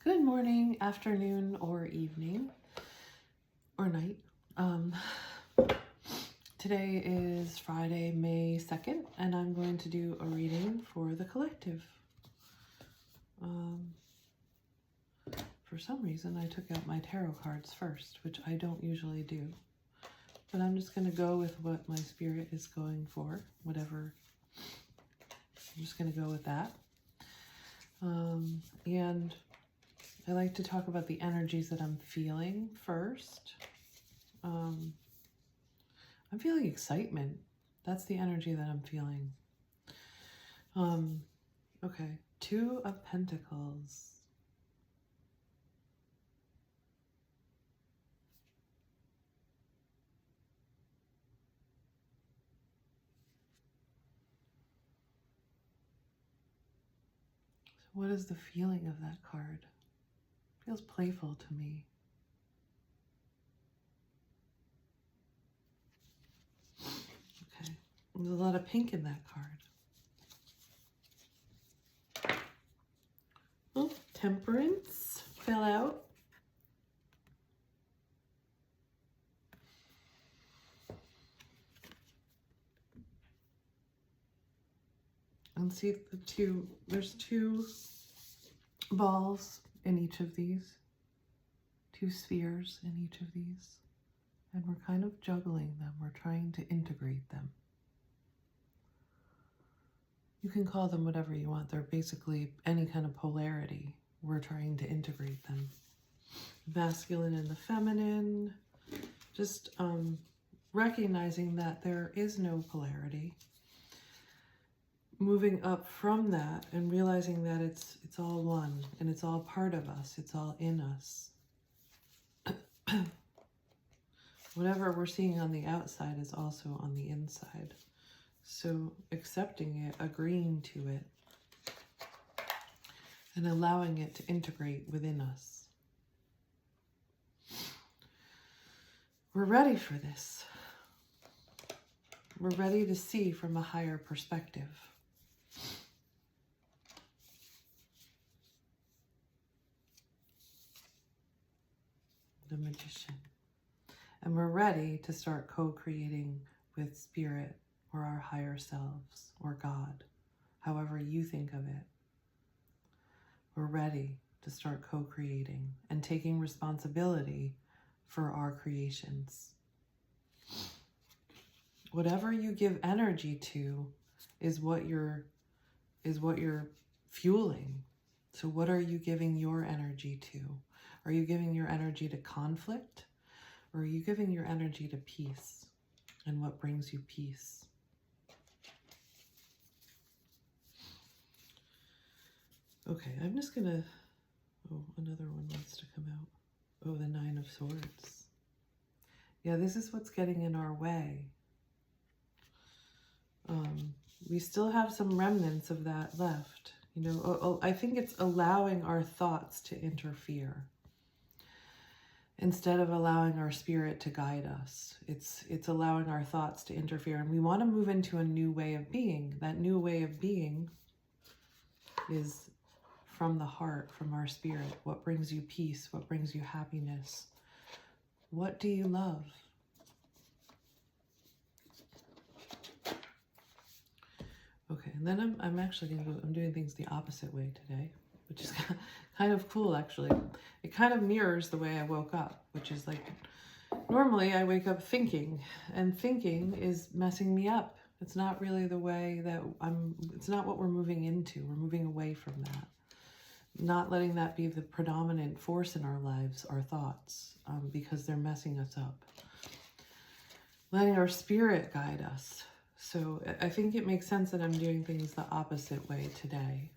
Good morning, afternoon, or evening, or night. Today is Friday, May 2nd, and I'm going to do a reading for the collective. For some reason, I took out my tarot cards first, which I don't usually do. But I'm just going to go with what my spirit is going for, whatever. I'm just going to go with that. And I like to talk about the energies that I'm feeling first. I'm feeling excitement. That's the energy that I'm feeling. Okay, Two of Pentacles. So what is the feeling of that card? It feels playful to me. Okay, there's a lot of pink in that card. Oh, Temperance fell out. And see there's two balls in each of these, two spheres in each of these, and we're kind of juggling them. We're trying to integrate them. You can call them whatever you want. They're basically any kind of polarity. We're trying to integrate them. Masculine and the feminine. Just recognizing that there is no polarity. Moving up from that and realizing that it's all one and it's all part of us. It's all in us. Whatever we're seeing on the outside is also on the inside. So accepting it, agreeing to it, and allowing it to integrate within us. We're ready for this. We're ready to see from a higher perspective. The Magician. And we're ready to start co-creating with Spirit or our higher selves or God, however you think of it. We're ready to start co-creating and taking responsibility for our creations. Whatever you give energy to is what you're fueling. So what are you giving your energy to? Are you giving your energy to conflict? Or are you giving your energy to peace and what brings you peace? Okay, I'm just gonna, oh, another one wants to come out. Oh, the Nine of Swords. Yeah, this is what's getting in our way. We still have some remnants of that left. You know, I think it's allowing our thoughts to interfere instead of allowing our spirit to guide us. It's allowing our thoughts to interfere, and we want to move into a new way of being. That new way of being is from the heart, from our spirit. What brings you peace? What brings you happiness? What do you love? Okay, and then I'm actually going to go, I'm doing things the opposite way today, which is kind of cool, actually. It kind of mirrors the way I woke up, which is like, normally I wake up thinking, and thinking is messing me up. It's not really the way that it's not what we're moving into. We're moving away from that. Not letting that be the predominant force in our lives, our thoughts, because they're messing us up. Letting our spirit guide us. So I think it makes sense that I'm doing things the opposite way today.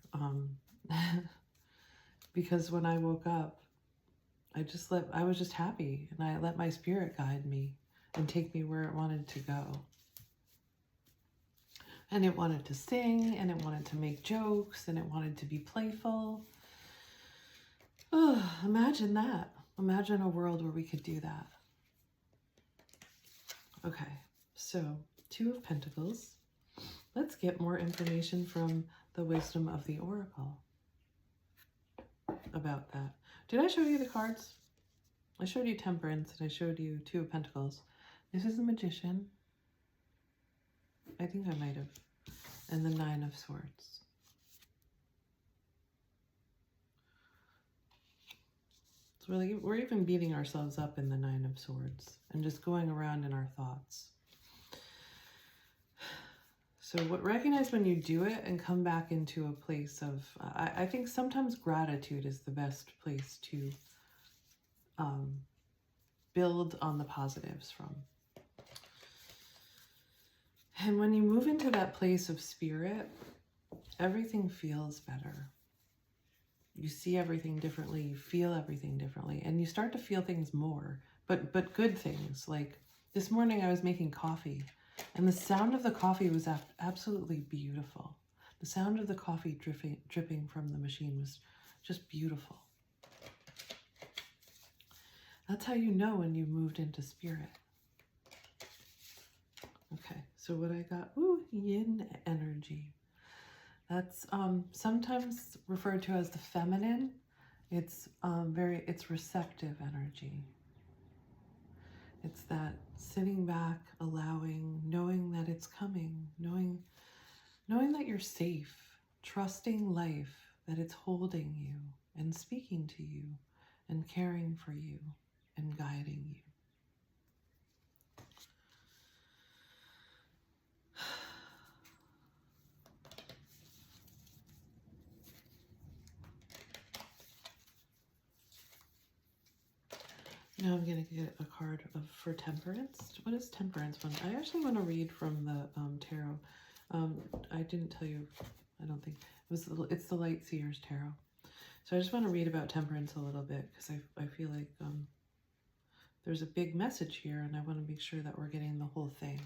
Because when I woke up, I was just happy, and I let my spirit guide me and take me where it wanted to go. And it wanted to sing, and it wanted to make jokes, and it wanted to be playful. Oh, imagine that. Imagine a world where we could do that. Okay, so Two of Pentacles. Let's get more information from the wisdom of the Oracle. about that. Did I show you the cards? I showed you Temperance and I showed you Two of Pentacles. This is the Magician. I think I might have. And the Nine of Swords. So we're even beating ourselves up in the Nine of Swords and just going around in our thoughts. So recognize when you do it and come back into a place of, I think sometimes gratitude is the best place to build on the positives from. And when you move into that place of spirit, everything feels better. You see everything differently, you feel everything differently, and you start to feel things more, but good things. Like this morning I was making coffee, and the sound of the coffee was absolutely beautiful. The sound of the coffee dripping from the machine was just beautiful. That's how you know when you moved into spirit. Okay, so what I got, yin energy. That's sometimes referred to as the feminine. It's it's receptive energy. It's that sitting back, allowing, knowing that it's coming, knowing that you're safe, trusting life, that it's holding you and speaking to you and caring for you and guiding you. Now I'm going to get a card for Temperance. What is Temperance one? I actually want to read from the tarot. I didn't tell you, I don't think. It's the Light Seers Tarot. So I just want to read about Temperance a little bit because I feel like there's a big message here and I want to make sure that we're getting the whole thing.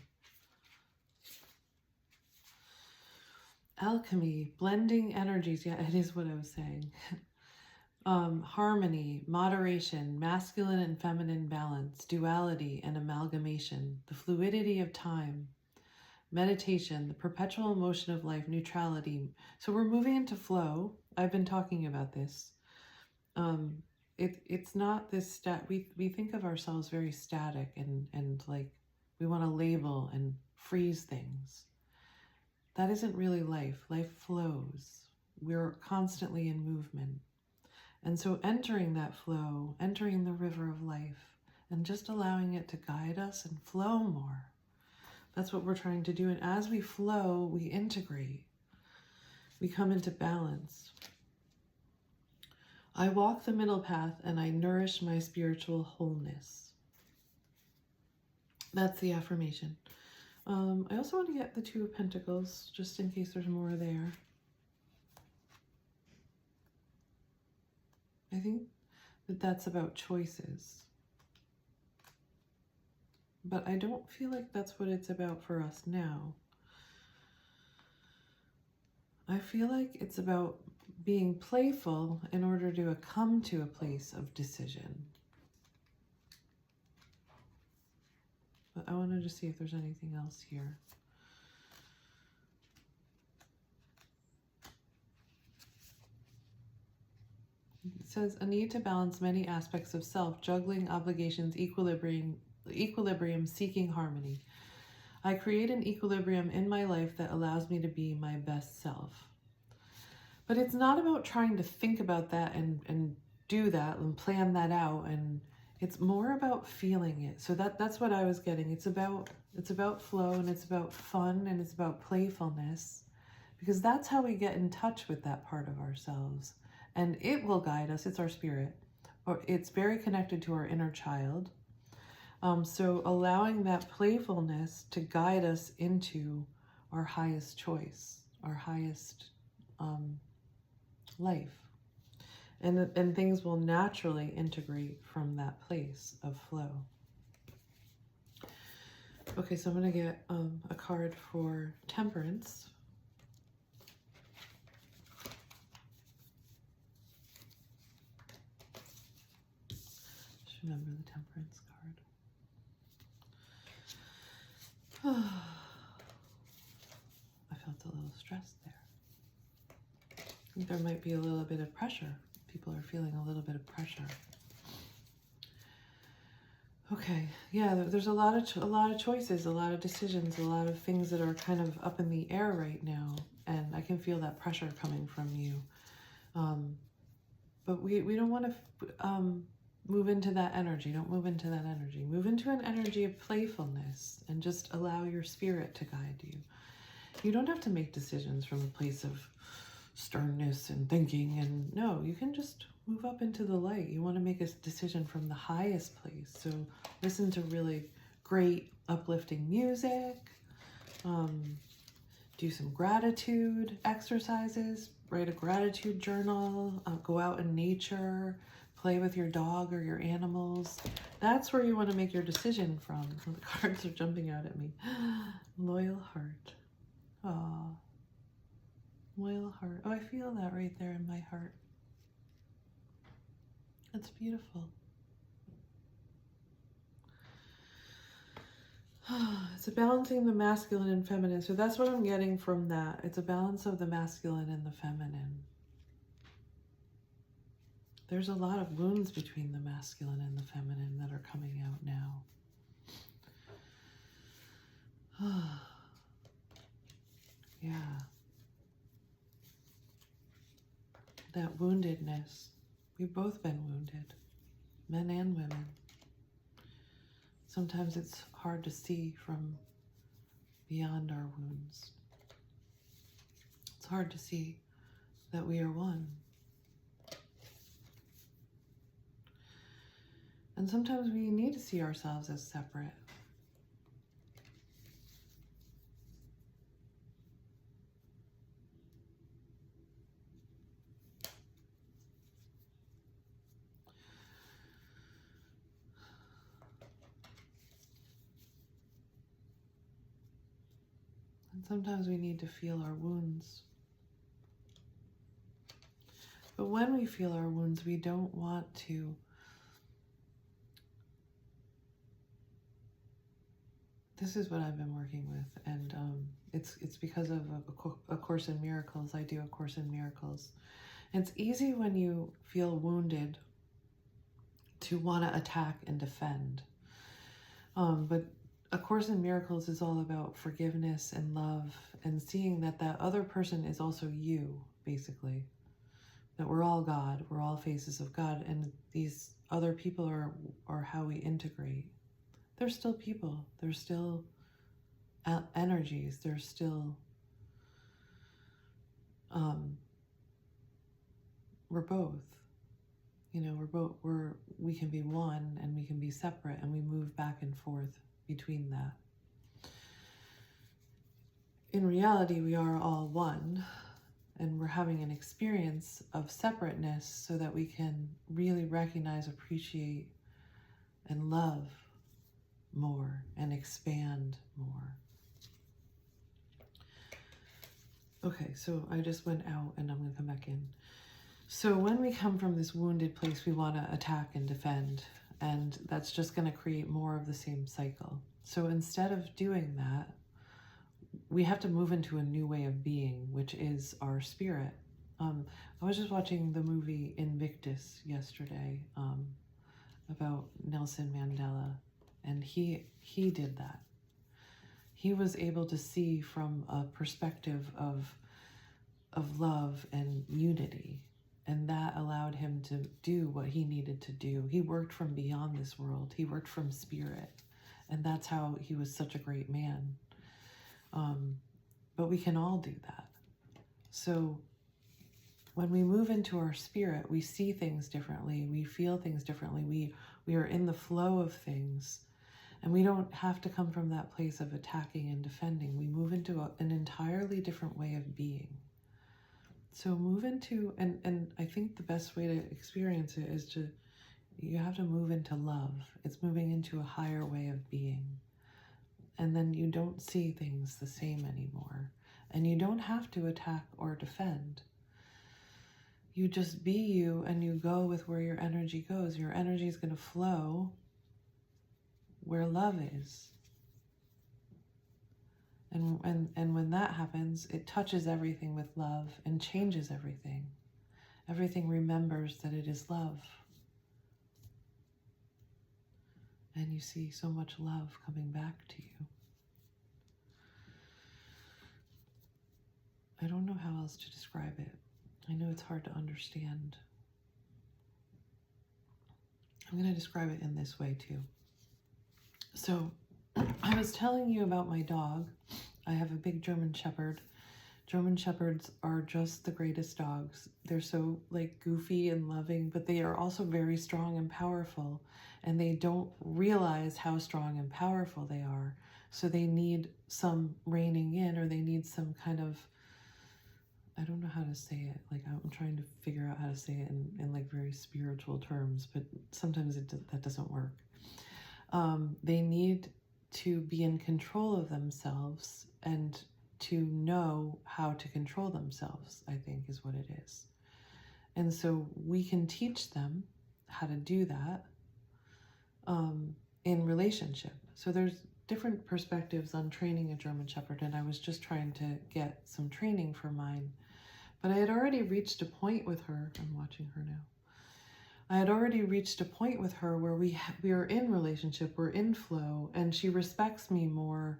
Alchemy, blending energies. Yeah, it is what I was saying. Harmony, moderation, masculine and feminine balance, duality and amalgamation, the fluidity of time, meditation, the perpetual motion of life, neutrality. So we're moving into flow. I've been talking about this. It's not this we think of ourselves very static and like we want to label and freeze things. That isn't really life. Life flows. We're constantly in movement. And so entering that flow, entering the river of life, and just allowing it to guide us and flow more. That's what we're trying to do. And as we flow, we integrate. We come into balance. I walk the middle path and I nourish my spiritual wholeness. That's the affirmation. I also want to get the Two of Pentacles, just in case there's more there. I think that that's about choices. But I don't feel like that's what it's about for us now. I feel like it's about being playful in order to come to a place of decision. But I wanted to see if there's anything else here. It says, a need to balance many aspects of self, juggling obligations, equilibrium, seeking harmony. I create an equilibrium in my life that allows me to be my best self. But it's not about trying to think about that and do that and plan that out. And it's more about feeling it. So that's what I was getting. It's about flow and it's about fun and it's about playfulness, because that's how we get in touch with that part of ourselves. And it will guide us. It's our spirit. Or it's very connected to our inner child. So allowing that playfulness to guide us into our highest choice, our highest life. And things will naturally integrate from that place of flow. Okay, so I'm going to get a card for Temperance. Just remember the Temperance card. I felt a little stressed there. I think there might be a little bit of pressure people are feeling a little bit of pressure. Okay, yeah, there's a lot of choices, a lot of decisions, a lot of things that are kind of up in the air right now, and I can feel that pressure coming from you. But we don't want to move into that energy. Don't move into that energy. Move into an energy of playfulness and just allow your spirit to guide you. You don't have to make decisions from a place of sternness and thinking, and no, you can just move up into the light. You want to make a decision from the highest place. So listen to really great uplifting music, do some gratitude exercises, write a gratitude journal, go out in nature, play with your dog or your animals. That's where you want to make your decision from. The cards are jumping out at me. Loyal heart. Aww. Loyal heart. Oh, I feel that right there in my heart. That's beautiful. It's a balancing the masculine and feminine. So that's what I'm getting from that. It's a balance of the masculine and the feminine. There's a lot of wounds between the masculine and the feminine that are coming out now. Yeah. That woundedness. We've both been wounded, men and women. Sometimes it's hard to see from beyond our wounds. It's hard to see that we are one. And sometimes we need to see ourselves as separate. And sometimes we need to feel our wounds. But when we feel our wounds, we don't want to this is what I've been working with, and it's because of a Course in Miracles. I do a Course in Miracles. And it's easy when you feel wounded to want to attack and defend. But A Course in Miracles is all about forgiveness and love and seeing that that other person is also you, basically. That we're all God, we're all faces of God, and these other people are how we integrate. They're still people, they're still energies, they're still, we're both. You know, we can be one and we can be separate, and we move back and forth between that. In reality, we are all one, and we're having an experience of separateness so that we can really recognize, appreciate, and love more and expand more. Okay, so I just went out and I'm going to come back in. So when we come from this wounded place, we want to attack and defend, and that's just going to create more of the same cycle. So instead of doing that, we have to move into a new way of being, which is our spirit. I was just watching the movie Invictus yesterday about Nelson Mandela, and he did that. He was able to see from a perspective of love and unity, and that allowed him to do what he needed to do. He worked from beyond this world. He worked from spirit, and that's how he was such a great man. But we can all do that. So when we move into our spirit, we see things differently. We feel things differently. We are in the flow of things, and we don't have to come from that place of attacking and defending. We move into an entirely different way of being. So move into, and I think the best way to experience it is you have to move into love. It's moving into a higher way of being. And then you don't see things the same anymore. And you don't have to attack or defend. You just be you, and you go with where your energy goes. Your energy is going to flow where love is. And when that happens, it touches everything with love and changes everything. Everything remembers that it is love. And you see so much love coming back to you. I don't know how else to describe it. I know it's hard to understand. I'm going to describe it in this way too. So I was telling you about my dog. I have a big German Shepherd. German Shepherds are just the greatest dogs. They're so like goofy and loving, but they are also very strong and powerful, and they don't realize how strong and powerful they are. So they need some reining in, or they need some kind of, I don't know how to say it. Like I'm trying to figure out how to say it in like very spiritual terms, but sometimes that doesn't work. They need to be in control of themselves and to know how to control themselves, I think is what it is. And so we can teach them how to do that in relationship. So there's different perspectives on training a German Shepherd, and I was just trying to get some training for mine. But I had already reached a point with her. I'm watching her now. I had already reached a point with her where we are in relationship, we're in flow, and she respects me more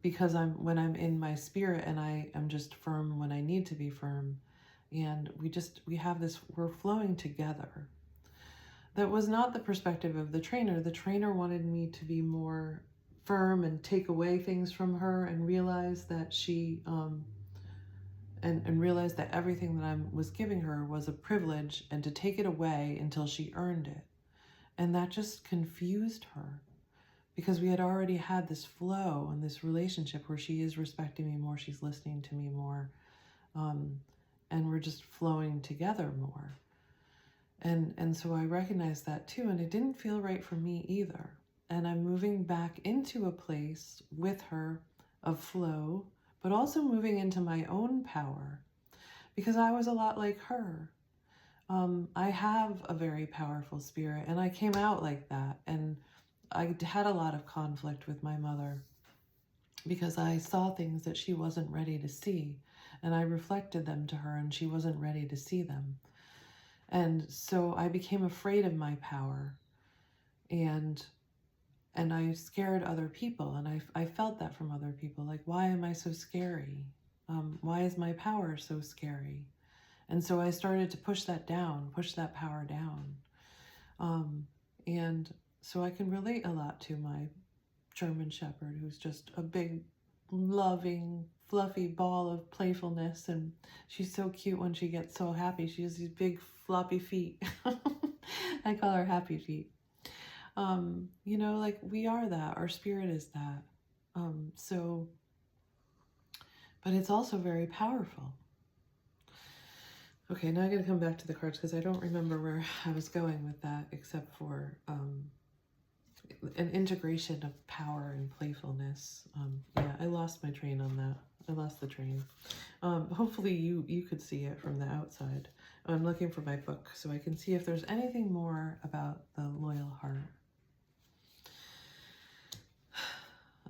because when I'm in my spirit, and I am just firm when I need to be firm. And we have this, we're flowing together. That was not the perspective of the trainer. The trainer wanted me to be more firm and take away things from her and realize that she, and realize that everything that I was giving her was a privilege, and to take it away until she earned it. And that just confused her, because we had already had this flow and this relationship where she is respecting me more, she's listening to me more, and we're just flowing together more. And so I recognized that too, and it didn't feel right for me either. And I'm moving back into a place with her of flow, but also moving into my own power, because I was a lot like her. I have a very powerful spirit, and I came out like that, and I had a lot of conflict with my mother because I saw things that she wasn't ready to see, and I reflected them to her, and she wasn't ready to see them. And so I became afraid of my power, and I scared other people, and I felt that from other people, like, why am I so scary? Why is my power so scary? And so I started to push that power down. And so I can relate a lot to my German Shepherd, who's just a big, loving, fluffy ball of playfulness. And she's so cute when she gets so happy. She has these big, floppy feet. I call her happy feet. You know, like we are that. Our spirit is that. But it's also very powerful. Okay, now I'm going to come back to the cards because I don't remember where I was going with that, except for an integration of power and playfulness. Yeah, I lost my train on that. I lost the train. Hopefully you could see it from the outside. I'm looking for my book so I can see if there's anything more about the loyal heart.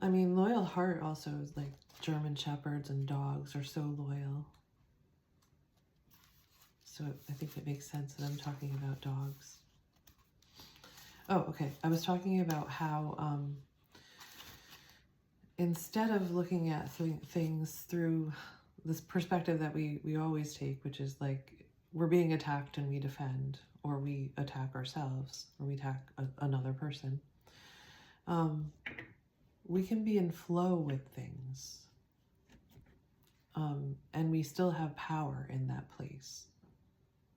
I mean, loyal heart also is like German Shepherds and dogs are so loyal. So I think it makes sense that I'm talking about dogs. Oh, okay. I was talking about how instead of looking at things through this perspective that we always take, which is like we're being attacked and we defend, or we attack ourselves, or we attack another person, we can be in flow with things. And we still have power in that place.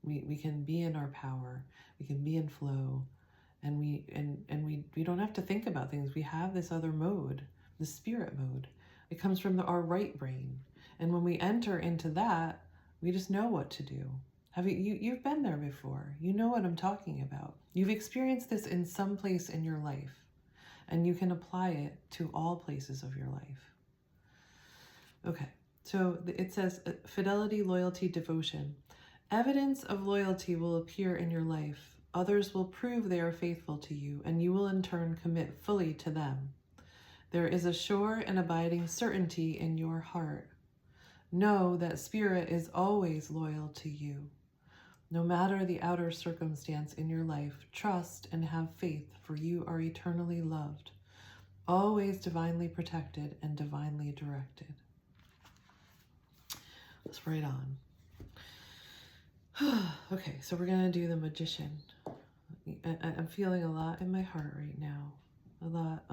We can be in our power, we can be in flow, and we don't have to think about things. We have this other mode, the spirit mode. It comes from our right brain. And when we enter into that, we just know what to do. You've been there before. You know what I'm talking about. You've experienced this in some place in your life, and you can apply it to all places of your life. Okay, so it says fidelity, loyalty, devotion. Evidence of loyalty will appear in your life. Others will prove they are faithful to you, and you will in turn commit fully to them. There is a sure and abiding certainty in your heart. Know that spirit is always loyal to you. No matter the outer circumstance in your life, trust and have faith, for you are eternally loved, always divinely protected and divinely directed. Let's write on. Okay, so we're going to do the Magician. I'm feeling a lot in my heart right now. A lot,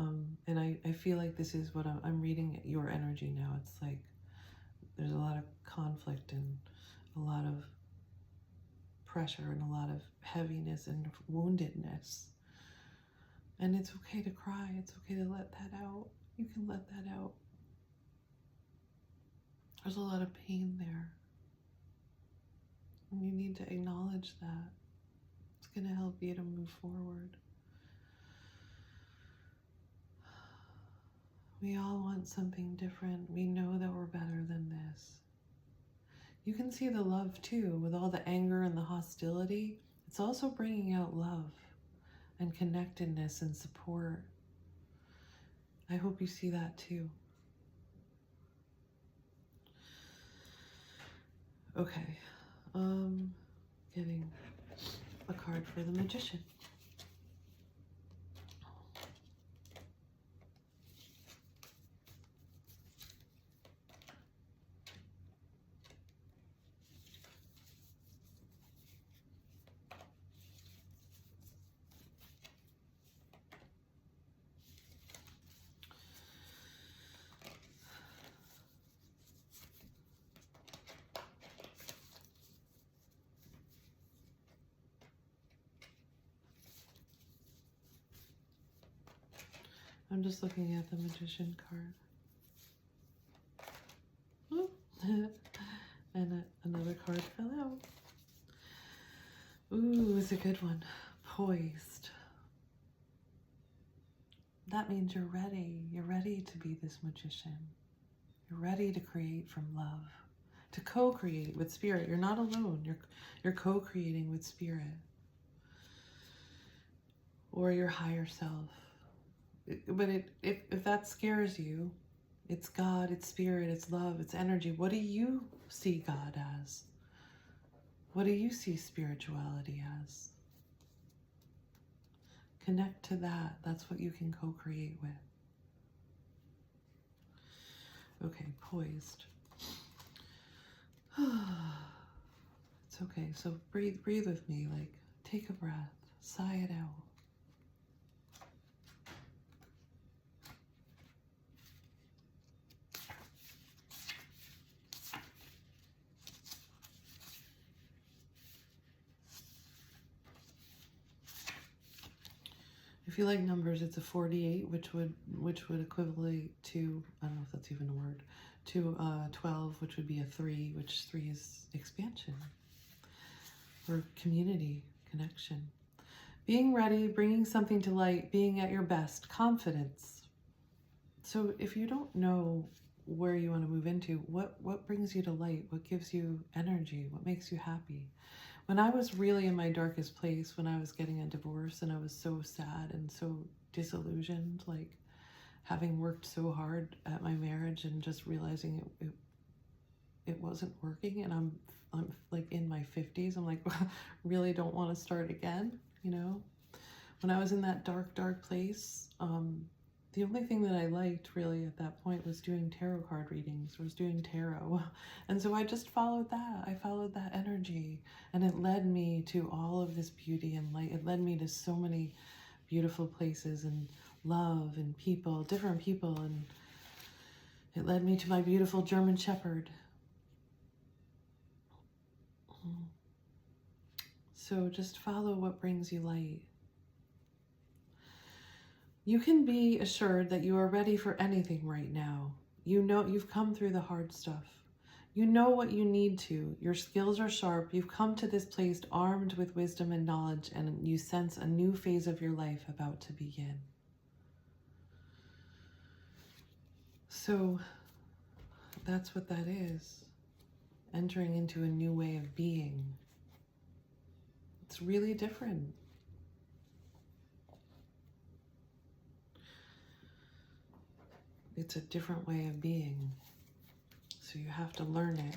and I feel like this is what I'm reading your energy now. It's like there's a lot of conflict and a lot of pressure and a lot of heaviness and woundedness. And it's okay to cry. It's okay to let that out. You can let that out. There's a lot of pain there. And you need to acknowledge that. It's going to help you to move forward. We all want something different. We know that we're better than this. You can see the love too, with all the anger and the hostility. It's also bringing out love and connectedness and support. I hope you see that too. Okay, getting a card for the Magician. I'm just looking at the Magician card. And another card fell out. Ooh, it's a good one. Poised. That means you're ready. You're ready to be this magician. You're ready to create from love, to co-create with spirit. You're not alone. You're co-creating with spirit or your higher self. But if that scares you, it's God, it's spirit, it's love, it's energy. What do you see God as? What do you see spirituality as? Connect to that. That's what you can co-create with. Okay, poised. It's okay. So breathe with me. Like, take a breath. Sigh it out. If you like numbers, it's a 48, which would equivalent to, I don't know if that's even a word, to 12, which would be a 3, which 3 is expansion or community, connection. Being ready, bringing something to light, being at your best, confidence. So if you don't know where you want to move into, what brings you to light? What gives you energy? What makes you happy? When I was really in my darkest place, when I was getting a divorce and I was so sad and so disillusioned, like having worked so hard at my marriage and just realizing it wasn't working, and I'm like in my 50s, I'm like, really don't want to start again, you know? When I was in that dark place, the only thing that I liked really at that point was doing tarot card readings, was doing tarot. And so I just followed that. I followed that energy, and it led me to all of this beauty and light. It led me to so many beautiful places and love and people, different people. And it led me to my beautiful German Shepherd. So just follow what brings you light. You can be assured that you are ready for anything right now. You know you've come through the hard stuff. You know what you need to. Your skills are sharp. You've come to this place armed with wisdom and knowledge, and you sense a new phase of your life about to begin. So that's what that is. Entering into a new way of being. It's really different. It's a different way of being. So you have to learn it.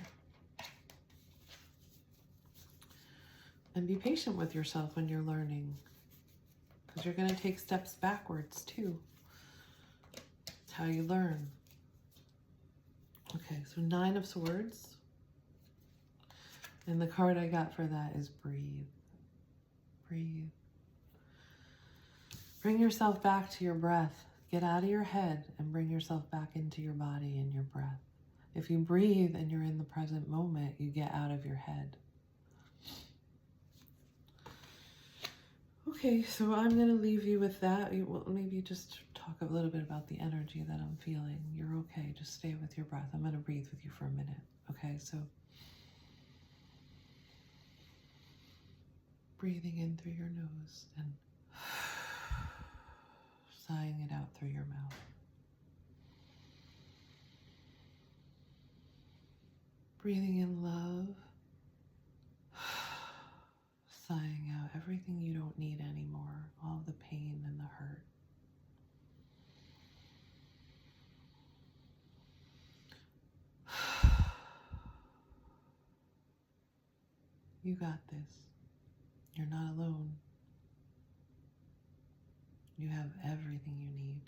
And be patient with yourself when you're learning, because you're going to take steps backwards too. It's how you learn. Okay, so 9 of Swords. And the card I got for that is breathe. Breathe. Bring yourself back to your breath. Get out of your head and bring yourself back into your body and your breath. If you breathe and you're in the present moment, you get out of your head. Okay, so I'm going to leave you with that. Well, maybe just talk a little bit about the energy that I'm feeling. You're okay. Just stay with your breath. I'm going to breathe with you for a minute. Okay, so breathing in through your nose and sighing it out through your mouth. Breathing in love, sighing out everything you don't need anymore, all the pain and the hurt. You got this. You're not alone. You have everything you need.